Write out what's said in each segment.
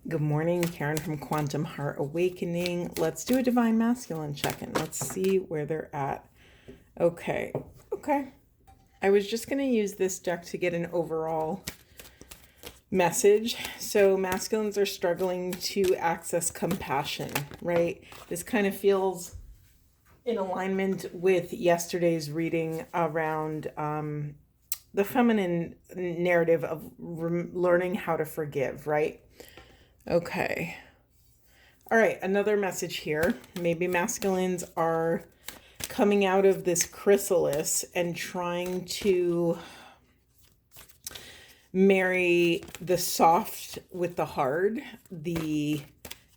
Good morning, Karen from Quantum Heart Awakening. Let's do a Divine Masculine check-in. Let's see where they're at. Okay. I was just going to use this deck to get an overall message. So masculines are struggling to access compassion, right? This kind of feels in alignment with yesterday's reading around the feminine narrative of learning how to forgive, right? Okay. All right, another message here. Maybe masculines are coming out of this chrysalis and trying to marry the soft with the hard, the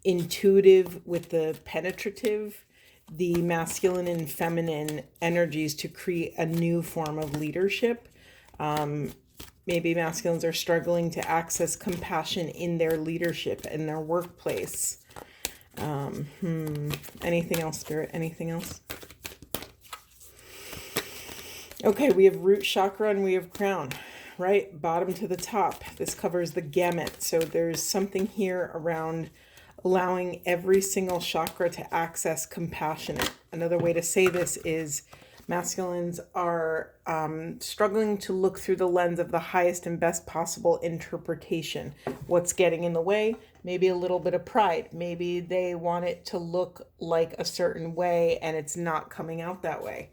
intuitive with the penetrative, the masculine and feminine energies to create a new form of leadership. Maybe masculines are struggling to access compassion in their leadership, in their workplace. Anything else, Spirit? Anything else? Okay, we have root chakra and we have crown, right? Bottom to the top. This covers the gamut. So there's something here around allowing every single chakra to access compassion. Another way to say this is masculines are struggling to look through the lens of the highest and best possible interpretation. What's getting in the way? Maybe a little bit of pride. Maybe they want it to look like a certain way and it's not coming out that way.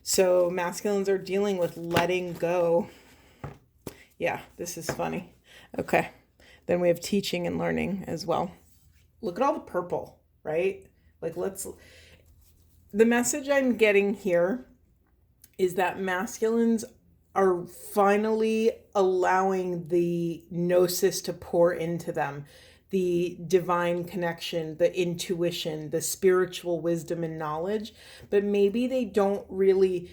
So masculines are dealing with letting go. Yeah, this is funny. Okay. Then we have teaching and learning as well. Look at all the purple, right? The message I'm getting here is that masculines are finally allowing the gnosis to pour into them, the divine connection, the intuition, the spiritual wisdom and knowledge, but maybe they don't really,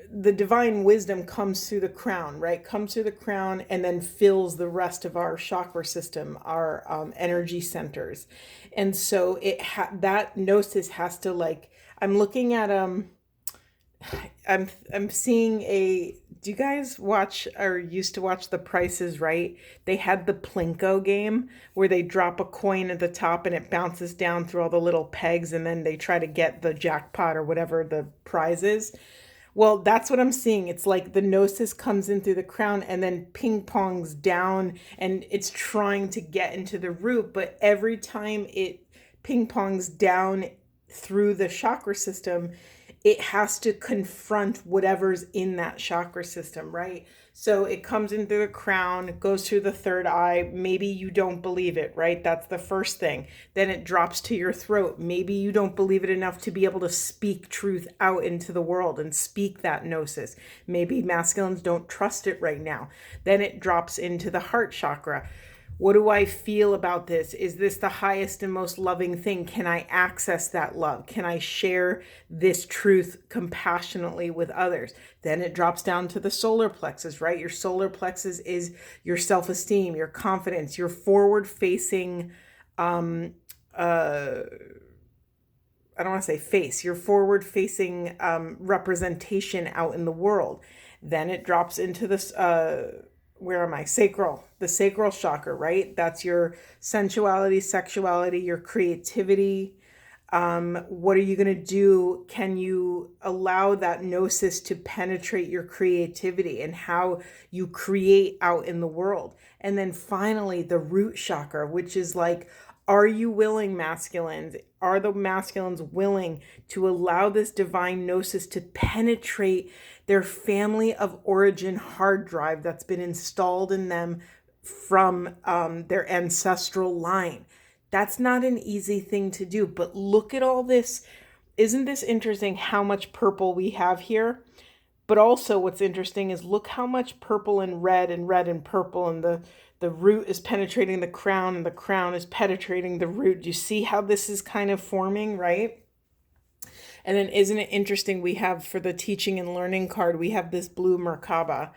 the divine wisdom comes through the crown, right? Comes through the crown and then fills the rest of our chakra system, our energy centers. And so that gnosis has to I'm looking at, I'm seeing do you guys watch or used to watch The Price is Right? They had the Plinko game where they drop a coin at the top and it bounces down through all the little pegs and then they try to get the jackpot or whatever the prize is. Well, that's what I'm seeing. It's like the gnosis comes in through the crown and then ping pongs down and it's trying to get into the root. But every time it ping pongs down through the chakra system, it has to confront whatever's in that chakra system, right? So it comes in through the crown, goes through the third eye. Maybe you don't believe it, right? That's the first thing. Then it drops to your throat. Maybe you don't believe it enough to be able to speak truth out into the world and speak that gnosis. Maybe masculines don't trust it right now. Then it drops into the heart chakra. What do I feel about this? Is this the highest and most loving thing? Can I access that love? Can I share this truth compassionately with others? Then it drops down to the solar plexus, right? Your solar plexus is your self-esteem, your confidence, your forward-facing, I don't want to say face, your forward-facing representation out in the world. Then it drops into this, sacral, the sacral chakra, right? That's your sensuality, sexuality, your creativity. What are you going to do? Can you allow that gnosis to penetrate your creativity and how you create out in the world? And then finally, the root chakra, which is are you willing, masculines? Are the masculines willing to allow this divine gnosis to penetrate their family of origin hard drive that's been installed in them from their ancestral line? That's not an easy thing to do, but look at all this. Isn't this interesting how much purple we have here? But also what's interesting is look how much purple and red and purple, and the root is penetrating the crown and the crown is penetrating the root. Do you see how this is kind of forming, right? And then isn't it interesting, we have for the teaching and learning card, we have this blue Merkaba.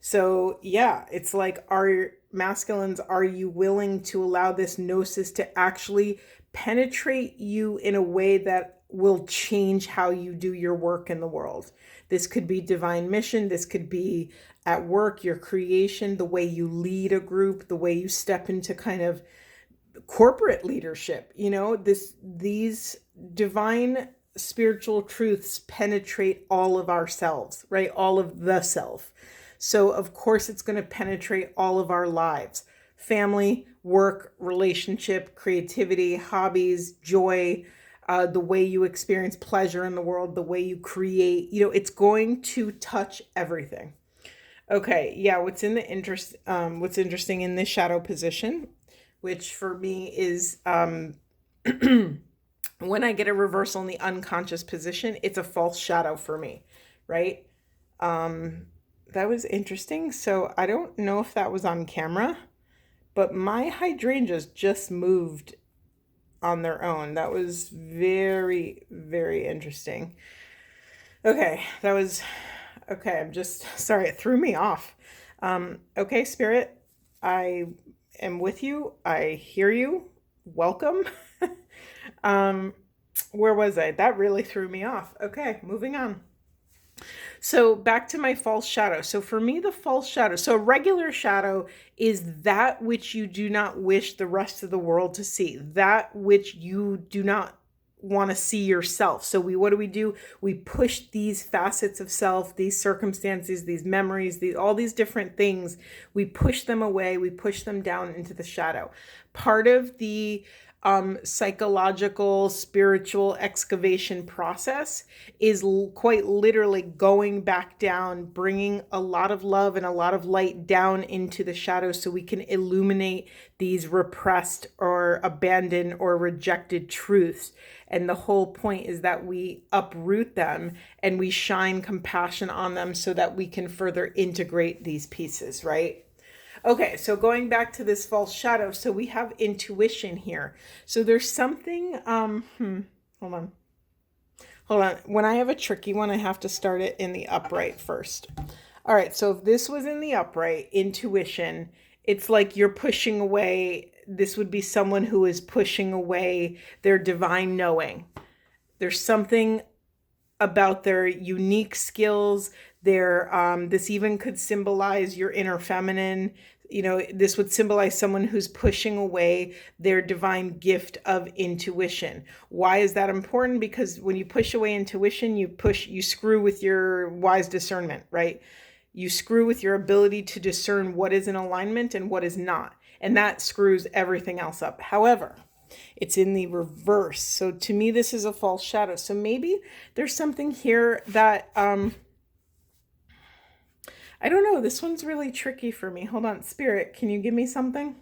So yeah, it's our masculines, are you willing to allow this gnosis to actually penetrate you in a way that will change how you do your work in the world? This could be divine mission. This could be at work, your creation, the way you lead a group, the way you step into kind of corporate leadership. These divine spiritual truths penetrate all of ourselves, right? All of the self. So of course it's going to penetrate all of our lives: family, work, relationship, creativity, hobbies, joy, the way you experience pleasure in the world, the way you create. It's going to touch everything. Okay, yeah. What's interesting in this shadow position, which for me is when I get a reversal in the unconscious position, it's a false shadow for me, right? That was interesting. So I don't know if that was on camera, but my hydrangeas just moved on their own. That was very, very interesting. Okay, I'm just sorry, it threw me off. Okay, Spirit, I am with you. I hear you. Welcome. Where was I? That really threw me off. Okay, moving on. So back to my false shadow. So for me, the false shadow, so a regular shadow is that which you do not wish the rest of the world to see, that which you do not want to see yourself. So what do? We push these facets of self, these circumstances, these memories, all these different things. We push them away. We push them down into the shadow. Part of the psychological, spiritual excavation process is quite literally going back down, bringing a lot of love and a lot of light down into the shadows so we can illuminate these repressed or abandoned or rejected truths. And the whole point is that we uproot them and we shine compassion on them so that we can further integrate these pieces, right? Okay, so going back to this false shadow, so we have intuition here. So there's something, hold on. When I have a tricky one, I have to start it in the upright first. All right, so if this was in the upright, intuition, it's like you're pushing away, this would be someone who is pushing away their divine knowing. There's something about their unique skills. This even could symbolize your inner feminine. This would symbolize someone who's pushing away their divine gift of intuition. Why is that important? Because when you push away intuition, you screw with your wise discernment, right? You screw with your ability to discern what is in alignment and what is not. And that screws everything else up. However, it's in the reverse. So to me, this is a false shadow. So maybe there's something here that, I don't know. This one's really tricky for me. Hold on. Spirit, can you give me something?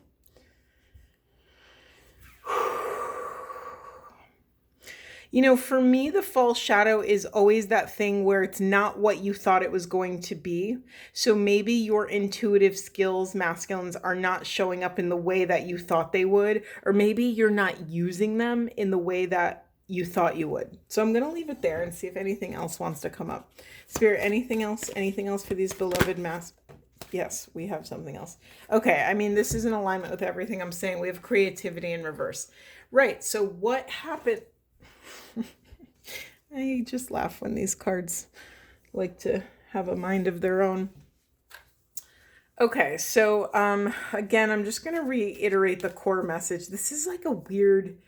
For me, the false shadow is always that thing where it's not what you thought it was going to be. So maybe your intuitive skills, masculines, are not showing up in the way that you thought they would, or maybe you're not using them in the way that you thought you would. So I'm going to leave it there and see if anything else wants to come up. Spirit, anything else for these beloved Yes, we have something else. Okay, this is in alignment with everything I'm saying. We have creativity in reverse. Right, so what happened? I just laugh when these cards like to have a mind of their own. Okay, so again, I'm just going to reiterate the core message. This is like a weird,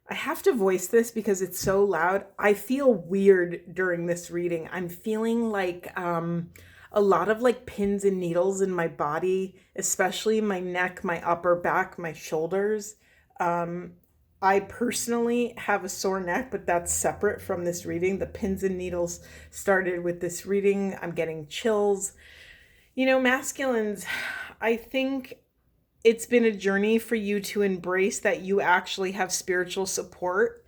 I have to voice this because it's so loud. I feel weird during this reading. I'm feeling like a lot of like pins and needles in my body, especially my neck, my upper back, my shoulders. I personally have a sore neck, but that's separate from this reading. The pins and needles started with this reading. I'm getting chills. Masculines, I think it's been a journey for you to embrace that you actually have spiritual support.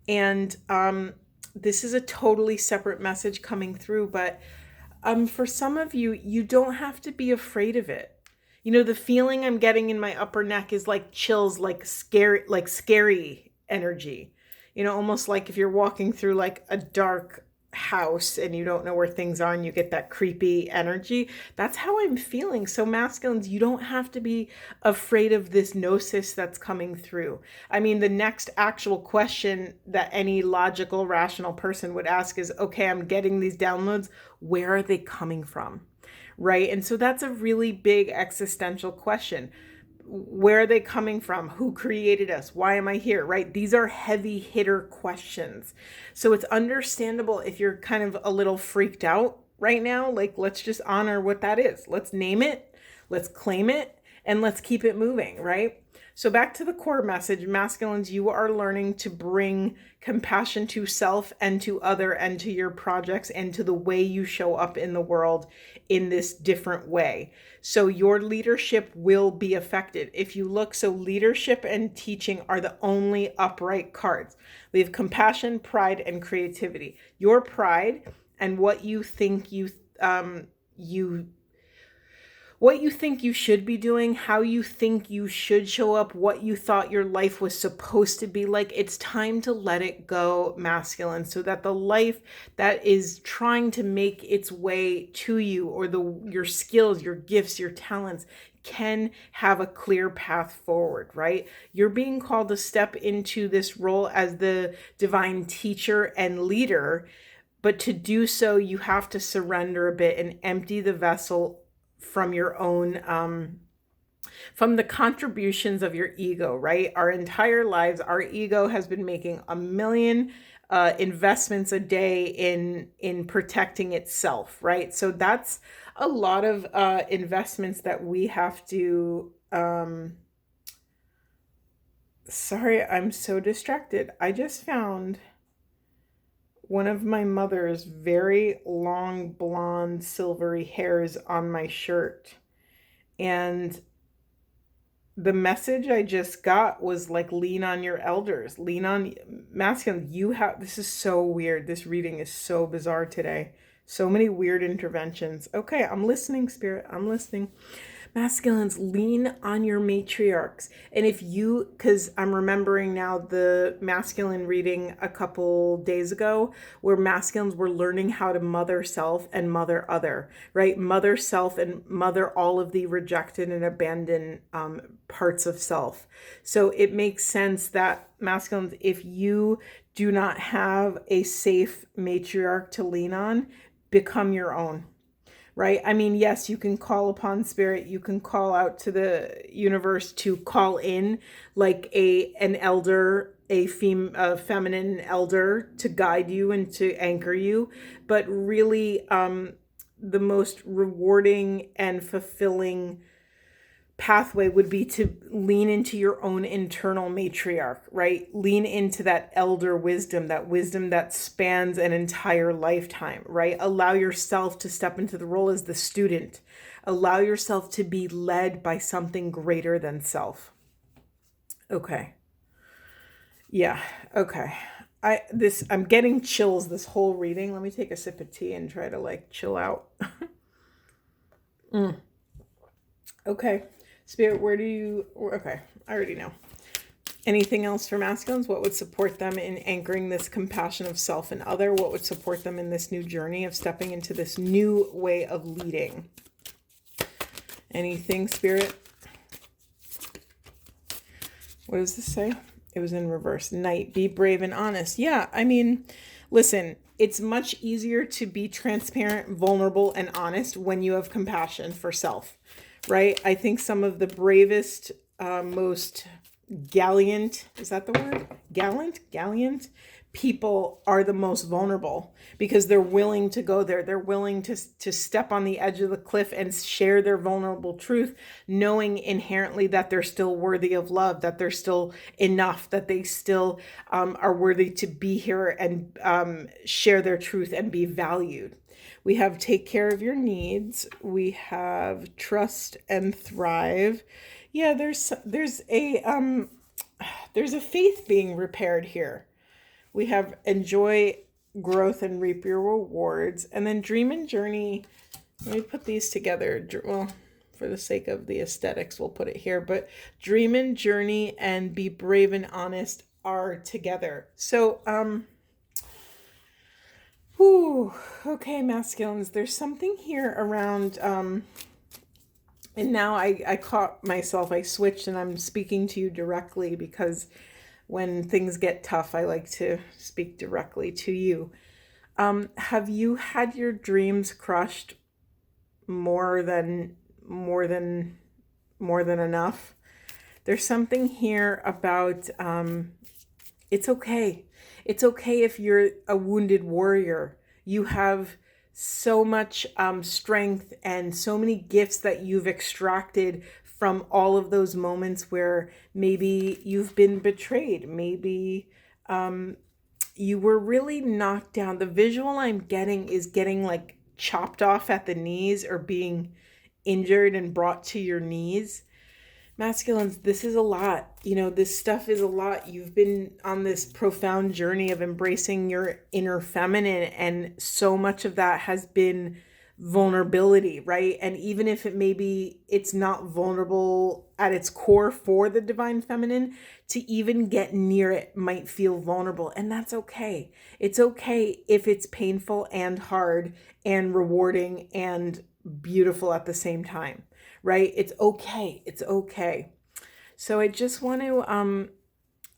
And this is a totally separate message coming through, but for some of you, you don't have to be afraid of it. The feeling I'm getting in my upper neck is like chills, like scary energy. Almost like if you're walking through like a dark house and you don't know where things are and you get that creepy energy. That's how I'm feeling. So masculines, you don't have to be afraid of this gnosis that's coming through. The next actual question that any logical, rational person would ask is, okay, I'm getting these downloads. Where are they coming from? Right? And so that's a really big existential question. Where are they coming from? Who created us? Why am I here? Right? These are heavy hitter questions. So it's understandable if you're kind of a little freaked out right now. Like, let's just honor what that is. Let's name it, let's claim it, and let's keep it moving, right? So back to the core message, masculines, you are learning to bring compassion to self and to other and to your projects and to the way you show up in the world in this different way. So your leadership will be affected. If you look, so leadership and teaching are the only upright cards. We have compassion, pride, and creativity. Your pride and what you think what you think you should be doing, how you think you should show up, what you thought your life was supposed to be like. It's time to let it go, masculine, so that the life that is trying to make its way to you, or your skills, your gifts, your talents, can have a clear path forward, right? You're being called to step into this role as the divine teacher and leader, but to do so, you have to surrender a bit and empty the vessel from your own from the contributions of your ego, right? Our entire lives, our ego has been making a million investments a day in protecting itself, right? So that's a lot of investments that we have to sorry, I'm so distracted. I just found one of my mother's very long blonde silvery hairs on my shirt. And the message I just got was like, lean on your elders, lean on masculine. This is so weird. This reading is so bizarre today. So many weird interventions. Okay, I'm listening, Spirit. I'm listening. Masculines, lean on your matriarchs. And because I'm remembering now the masculine reading a couple days ago, where masculines were learning how to mother self and mother other, right? Mother self and mother all of the rejected and abandoned parts of self. So it makes sense that masculines, if you do not have a safe matriarch to lean on, become your own. Right? I mean, yes, you can call upon spirit, you can call out to the universe to call in like an elder, a feminine elder to guide you and to anchor you. But really, the most rewarding and fulfilling pathway would be to lean into your own internal matriarch, right? Lean into that elder wisdom that spans an entire lifetime, right? Allow yourself to step into the role as the student. Allow yourself to be led by something greater than self. Okay. Yeah. Okay. I'm getting chills this whole reading. Let me take a sip of tea and try to like chill out. Okay. Spirit, okay, I already know. Anything else for masculines? What would support them in anchoring this compassion of self and other? What would support them in this new journey of stepping into this new way of leading? Anything, Spirit? What does this say? It was in reverse. Knight, be brave and honest. Yeah, I mean, listen, it's much easier to be transparent, vulnerable, and honest when you have compassion for self. Right? I think some of the bravest, most gallant, is that the word? Gallant people are the most vulnerable because they're willing to go there. They're willing to step on the edge of the cliff and share their vulnerable truth, knowing inherently that they're still worthy of love, that they're still enough, that they still are worthy to be here and share their truth and be valued. We have take care of your needs. We have trust and thrive. Yeah, there's a faith being repaired here. We have enjoy growth and reap your rewards. And then dream and journey. Let me put these together. Well, for the sake of the aesthetics, we'll put it here. But dream and journey and be brave and honest are together. So, okay, masculines, there's something here around, and now I caught myself, I switched and I'm speaking to you directly because when things get tough, I like to speak directly to you. Have you had your dreams crushed more than enough? There's something here about it's okay. It's okay if you're a wounded warrior. You have so much strength and so many gifts that you've extracted from all of those moments where maybe you've been betrayed. Maybe you were really knocked down. The visual I'm getting is getting like chopped off at the knees or being injured and brought to your knees. Masculines, this is a lot. This stuff is a lot. You've been on this profound journey of embracing your inner feminine, and so much of that has been vulnerability, right? And even if it's not vulnerable at its core for the divine feminine, to even get near it might feel vulnerable, and that's okay. It's okay if it's painful and hard and rewarding and beautiful at the same time, right? It's okay. It's okay. So I just want to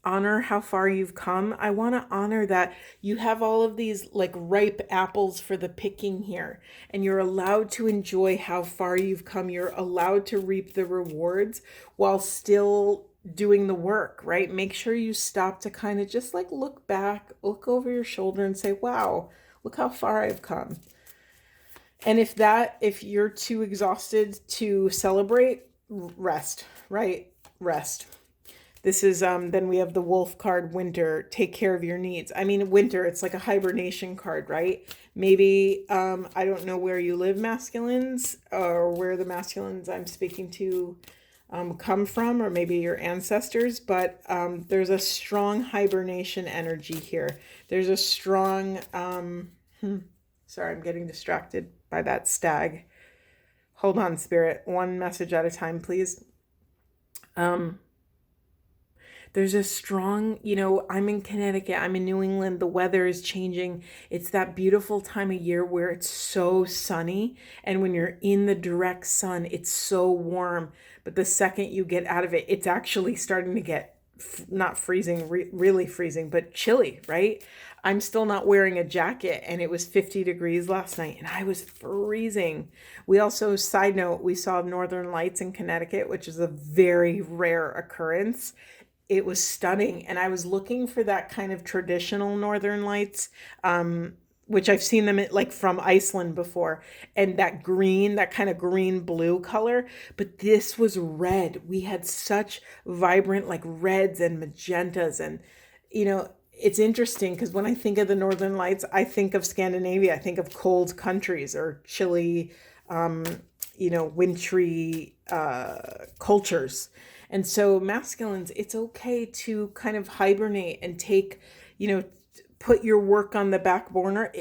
honor how far you've come. I want to honor that you have all of these like ripe apples for the picking here, and you're allowed to enjoy how far you've come. You're allowed to reap the rewards while still doing the work, right? Make sure you stop to kind of just like look back, look over your shoulder and say, wow, look how far I've come. And if you're too exhausted to celebrate, rest, right? Rest. This is, then we have the wolf card, winter, take care of your needs. I mean, winter, it's like a hibernation card, right? Maybe, I don't know where you live, masculines, or where the masculines I'm speaking to come from, or maybe your ancestors, but there's a strong hibernation energy here. There's a strong, sorry, I'm getting distracted by that stag. Hold on, spirit. One message at a time, please. There's a strong, I'm in Connecticut, I'm in New England, the weather is changing. It's that beautiful time of year where it's so sunny. And when you're in the direct sun, it's so warm. But the second you get out of it, it's actually starting to get not freezing, really freezing, but chilly, right? I'm still not wearing a jacket, and it was 50 degrees last night and I was freezing. We also, side note, we saw Northern Lights in Connecticut, which is a very rare occurrence. It was stunning, and I was looking for that kind of traditional Northern Lights, which I've seen them like from Iceland before, and that kind of green blue color, but this was red. We had such vibrant like reds and magentas, and it's interesting because when I think of the Northern Lights, I think of Scandinavia. I think of cold countries or chilly, wintry cultures. And so masculines, it's okay to kind of hibernate and take, put your work on the back burner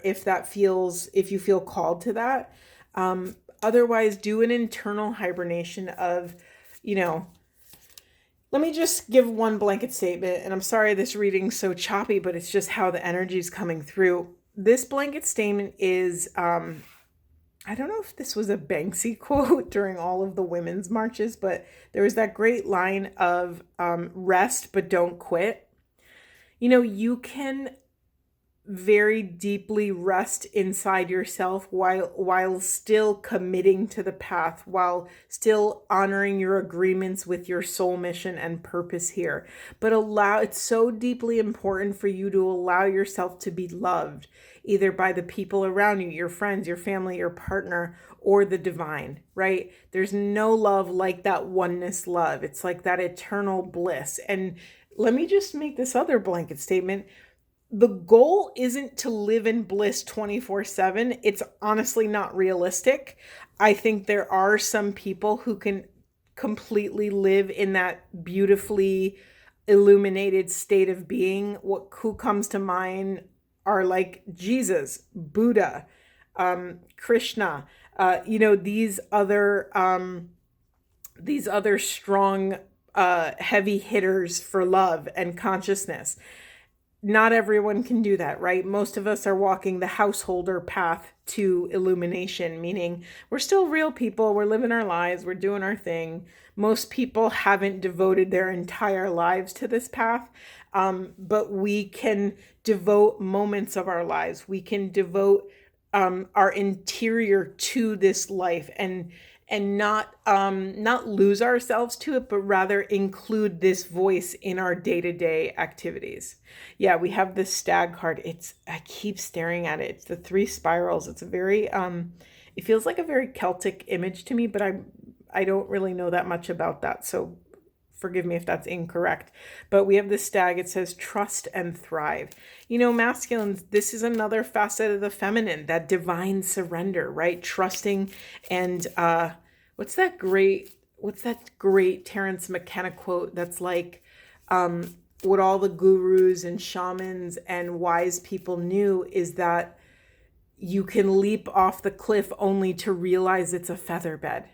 if you feel called to that. Otherwise, do an internal hibernation of, let me just give one blanket statement. And I'm sorry this reading's so choppy, but it's just how the energy is coming through. This blanket statement is, I don't know if this was a Banksy quote during all of the women's marches, but there was that great line of rest, but don't quit. You can very deeply rest inside yourself while still committing to the path, while still honoring your agreements with your soul mission and purpose here. But it's so deeply important for you to allow yourself to be loved, either by the people around you, your friends, your family, your partner, or the divine, right? There's no love like that oneness love. It's like that eternal bliss. And let me just make this other blanket statement. The goal isn't to live in bliss 24/7. It's honestly not realistic. I think there are some people who can completely live in that beautifully illuminated state of being. Who comes to mind are like Jesus, Buddha, Krishna, these other strong, heavy hitters for love and consciousness. Not everyone can do that, right? Most of us are walking the householder path to illumination, meaning we're still real people. We're living our lives. We're doing our thing. Most people haven't devoted their entire lives to this path, but we can devote moments of our lives. We can devote our interior to this life, and and not lose ourselves to it, but rather include this voice in our day-to-day activities. Yeah, we have this stag card. I keep staring at it. It's the 3 spirals. It's a very it feels like a very Celtic image to me, but I don't really know that much about that. So forgive me if that's incorrect. But we have the stag. It says trust and thrive. You know, masculines, this is another facet of the feminine, that divine surrender, right? Trusting and what's that great Terence McKenna quote that's like, what all the gurus and shamans and wise people knew is that you can leap off the cliff only to realize it's a feather bed.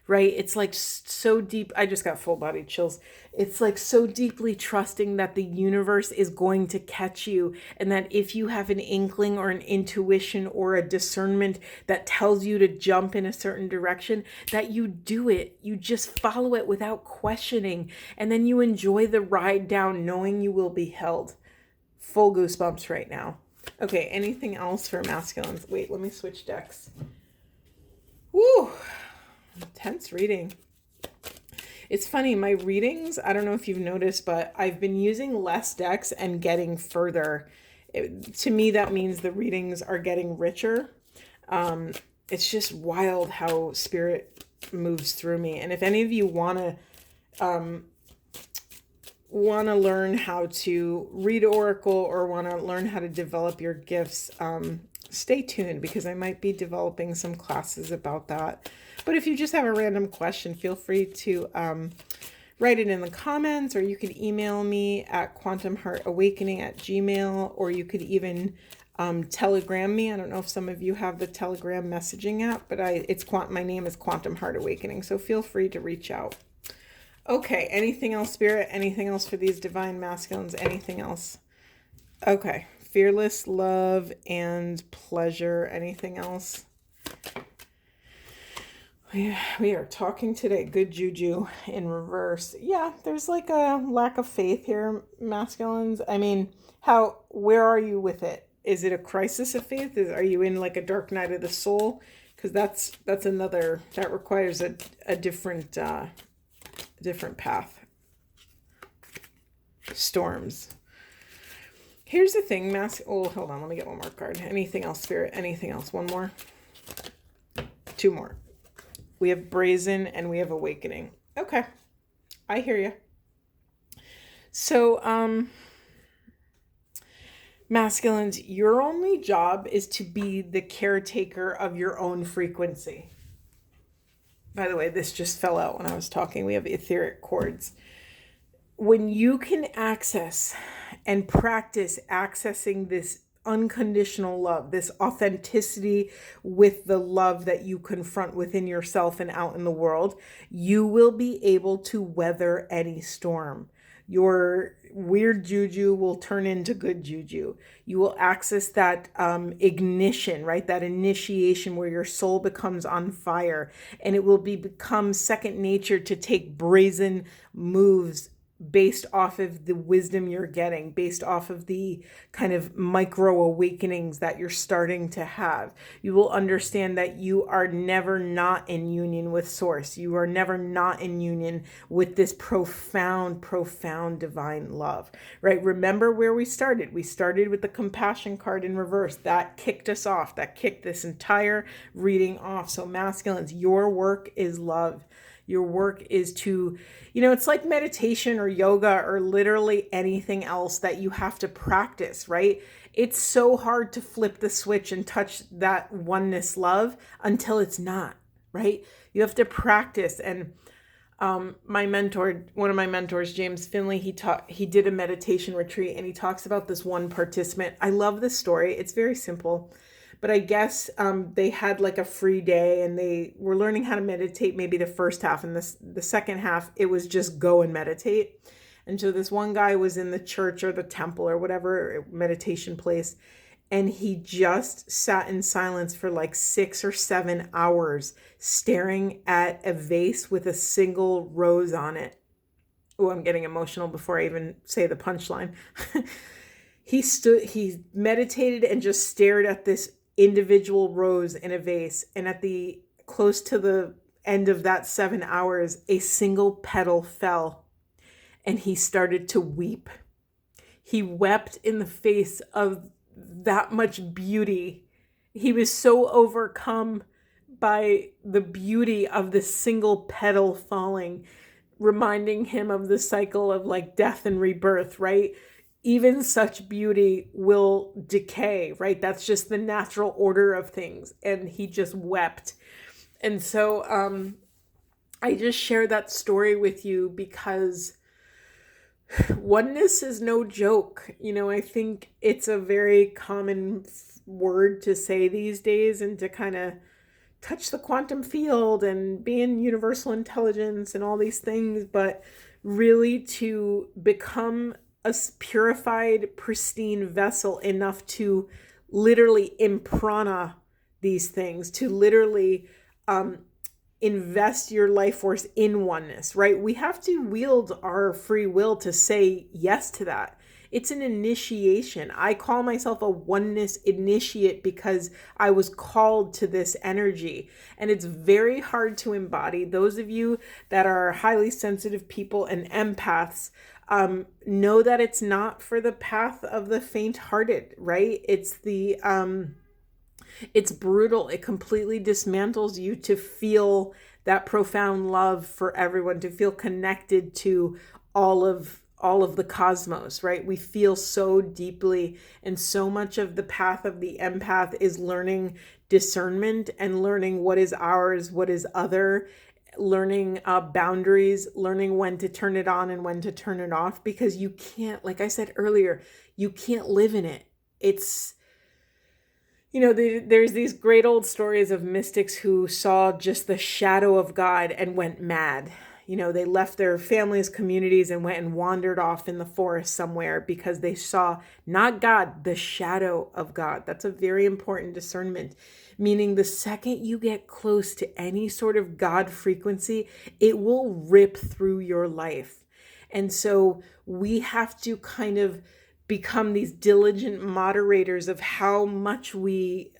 Right? It's like so deep. I just got full body chills. It's like so deeply trusting that the universe is going to catch you. And that if you have an inkling or an intuition or a discernment that tells you to jump in a certain direction, that you do it. You just follow it without questioning. And then you enjoy the ride down knowing you will be held. Full goosebumps right now. Okay, anything else for masculines? Wait, let me switch decks. Woo! Intense reading. It's funny, my readings, I don't know if you've noticed, but I've been using less decks and getting further. To me, that means the readings are getting richer. It's just wild how spirit moves through me. And if any of you want to learn how to read Oracle or want to learn how to develop your gifts, stay tuned, because I might be developing some classes about that. But if you just have a random question, feel free to write it in the comments, or you could email me at quantumheartawakening@gmail.com, or you could even telegram me. I don't know if some of you have the Telegram messaging app, but my name is Quantum Heart Awakening, so feel free to reach out. Okay, anything else, Spirit? Anything else for these divine masculines? Anything else? Okay, fearless love and pleasure. Anything else? We are talking today. Good juju in reverse. Yeah, there's like a lack of faith here, masculines. I mean, where are you with it? Is it a crisis of faith? Are you in like a dark night of the soul? Because that's another, that requires a different path. Storms. Here's the thing, hold on, let me get one more card. Anything else, Spirit? Anything else? One more? 2 more. We have brazen and we have awakening. Okay. I hear you. So, masculines, your only job is to be the caretaker of your own frequency. By the way, this just fell out when I was talking. We have etheric cords. When you can access and practice accessing this unconditional love, this authenticity with the love that you confront within yourself and out in the world, you will be able to weather any storm. Your weird juju will turn into good juju. You will access that ignition, right? That initiation where your soul becomes on fire, and it will become second nature to take brazen moves based off of the wisdom you're getting, based off of the kind of micro awakenings that you're starting to have. You will understand that you are never not in union with Source. You are never not in union with this profound, profound divine love, right? Remember where we started. We started with the compassion card in reverse. That kicked us off. That kicked this entire reading off. So masculines, your work is love. Your work is to, it's like meditation or yoga or literally anything else that you have to practice, right? It's so hard to flip the switch and touch that oneness love until it's not, right? You have to practice. And one of my mentors, James Finley, he did a meditation retreat, and he talks about this one participant. I love this story. It's very simple. But I guess they had like a free day, and they were learning how to meditate maybe the first half, and the second half, it was just go and meditate. And so this one guy was in the church or the temple or whatever meditation place, and he just sat in silence for like 6 or 7 hours staring at a vase with a single rose on it. Oh, I'm getting emotional before I even say the punchline. He meditated and just stared at this individual rose in a vase, and close to the end of that 7 hours, a single petal fell and he started to weep. He wept in the face of that much beauty. He was so overcome by the beauty of this single petal falling, reminding him of the cycle of like death and rebirth, right? Even such beauty will decay, right? That's just the natural order of things. And he just wept. And so I just share that story with you because oneness is no joke. I think it's a very common word to say these days and to kind of touch the quantum field and be in universal intelligence and all these things, but really to become a purified, pristine vessel enough to literally imprana these things, to literally invest your life force in oneness, right? We have to wield our free will to say yes to that. It's an initiation. I call myself a oneness initiate because I was called to this energy. And it's very hard to embody. Those of you that are highly sensitive people and empaths know that it's not for the path of the faint-hearted, right? It's brutal. It completely dismantles you to feel that profound love for everyone, to feel connected to all of the cosmos, right? We feel so deeply, and so much of the path of the empath is learning discernment and learning what is ours, what is other, learning boundaries, learning when to turn it on and when to turn it off, because you can't, like I said earlier, you can't live in it. It's, there's these great old stories of mystics who saw just the shadow of God and went mad. They left their families, communities, and went and wandered off in the forest somewhere because they saw not God, the shadow of God. That's a very important discernment, meaning the second you get close to any sort of God frequency, it will rip through your life. And so we have to kind of become these diligent moderators of how much we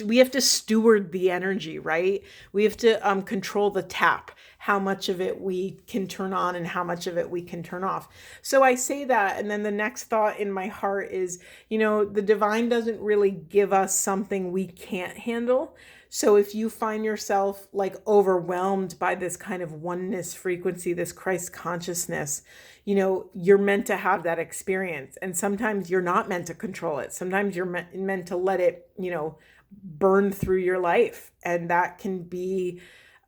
we have to steward the energy, right? We have to control the tap, how much of it we can turn on and how much of it we can turn off. So I say that, and then the next thought in my heart is, the divine doesn't really give us something we can't handle. So if you find yourself like overwhelmed by this kind of oneness frequency, this Christ consciousness, you're meant to have that experience. And sometimes you're not meant to control it. Sometimes you're meant to let it, burn through your life. And that can be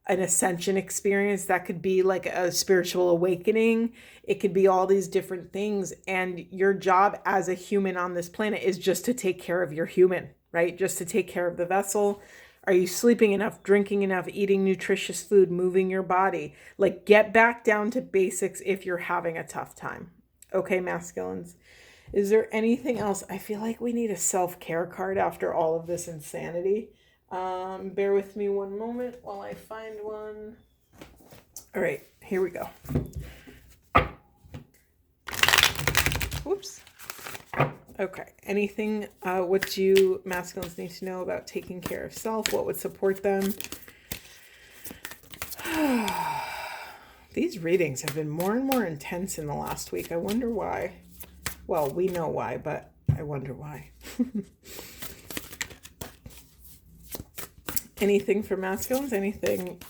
an ascension experience. That could be like a spiritual awakening. It could be all these different things. And your job as a human on this planet is just to take care of your human, right? Just to take care of the vessel. Are you sleeping enough, drinking enough, eating nutritious food, moving your body? Like, get back down to basics if you're having a tough time. Okay, masculines. Is there anything else? I feel like we need a self-care card after all of this insanity. Bear with me one moment while I find one. All right, here we go. Whoops. Okay, anything, what do masculines need to know about taking care of self? What would support them? These readings have been more and more intense in the last week. I wonder why. Well, we know why, but I wonder why. Anything for masculines? Anything?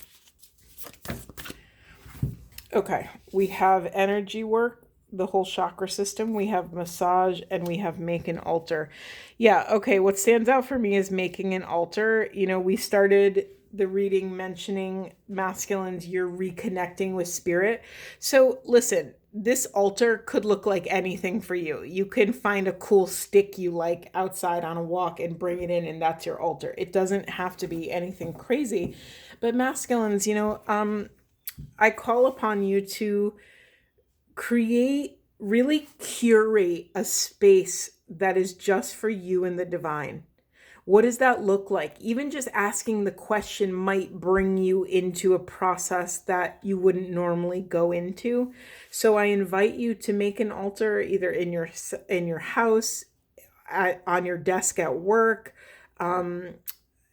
Okay, we have energy work, the whole chakra system. We have massage, and we have make an altar. Yeah, okay, what stands out for me is making an altar. We started the reading mentioning masculines, you're reconnecting with spirit. So listen, this altar could look like anything for you. You can find a cool stick you like outside on a walk and bring it in, and that's your altar. It doesn't have to be anything crazy. But masculines, I call upon you to really curate a space that is just for you and the divine. What does that look like? Even just asking the question might bring you into a process that you wouldn't normally go into. So I invite you to make an altar either in your house, on your desk at work,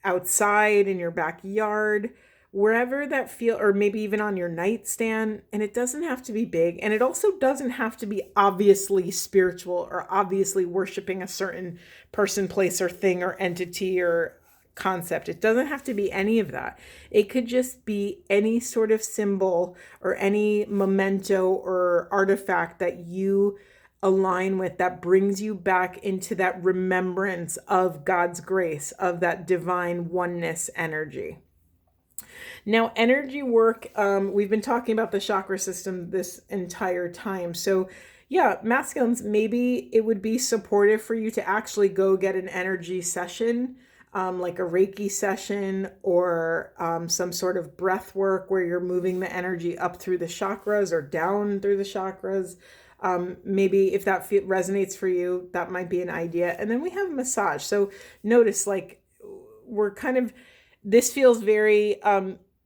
outside in your backyard, wherever that feel, or maybe even on your nightstand. And it doesn't have to be big. And it also doesn't have to be obviously spiritual or obviously worshiping a certain person, place, or thing, or entity, or concept. It doesn't have to be any of that. It could just be any sort of symbol or any memento or artifact that you align with, that brings you back into that remembrance of God's grace, of that divine oneness energy. Now, energy work, we've been talking about the chakra system this entire time. So yeah, masculines, maybe it would be supportive for you to actually go get an energy session, like a Reiki session, or some sort of breath work where you're moving the energy up through the chakras or down through the chakras. Maybe if that resonates for you, that might be an idea. And then we have massage. So notice, like, we're kind of, this feels very,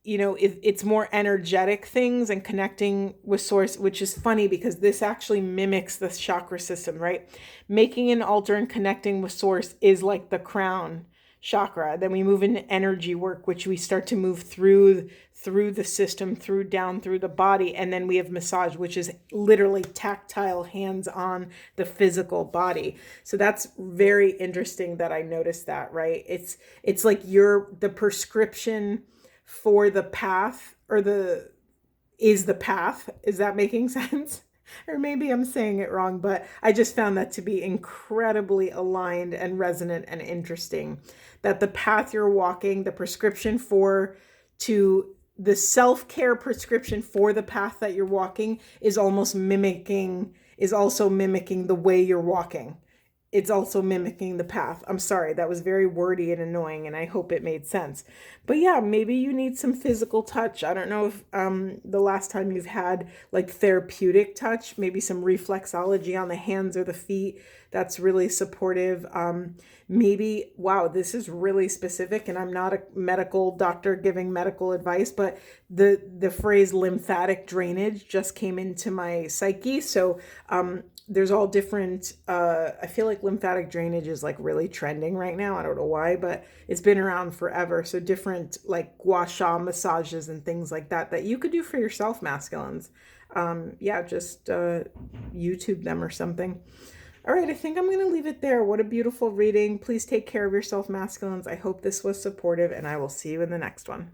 it's more energetic things and connecting with source, which is funny because this actually mimics the chakra system, right? Making an altar and connecting with source is like the crown chakra. Then we move into energy work, which we start to move through the system, down through the body. And then we have massage, which is literally tactile, hands on the physical body. So that's very interesting that I noticed that, right? It's like the prescription for the path, or is the path. Is that making sense? Or maybe I'm saying it wrong, but I just found that to be incredibly aligned and resonant and interesting, that the path you're walking, the prescription the self-care prescription for the path that you're walking is also mimicking the way you're walking. It's also mimicking the path. I'm sorry, that was very wordy and annoying, and I hope it made sense. But yeah, maybe you need some physical touch. I don't know if the last time you've had like therapeutic touch, maybe some reflexology on the hands or the feet. That's really supportive. Maybe, wow, this is really specific, and I'm not a medical doctor giving medical advice, but the phrase lymphatic drainage just came into my psyche. So there's all different, I feel like lymphatic drainage is like really trending right now. I don't know why, but it's been around forever. So different like gua sha massages and things like that you could do for yourself, masculines. Just YouTube them or something. All right, I think I'm going to leave it there. What a beautiful reading. Please take care of yourself, masculines. I hope this was supportive, and I will see you in the next one.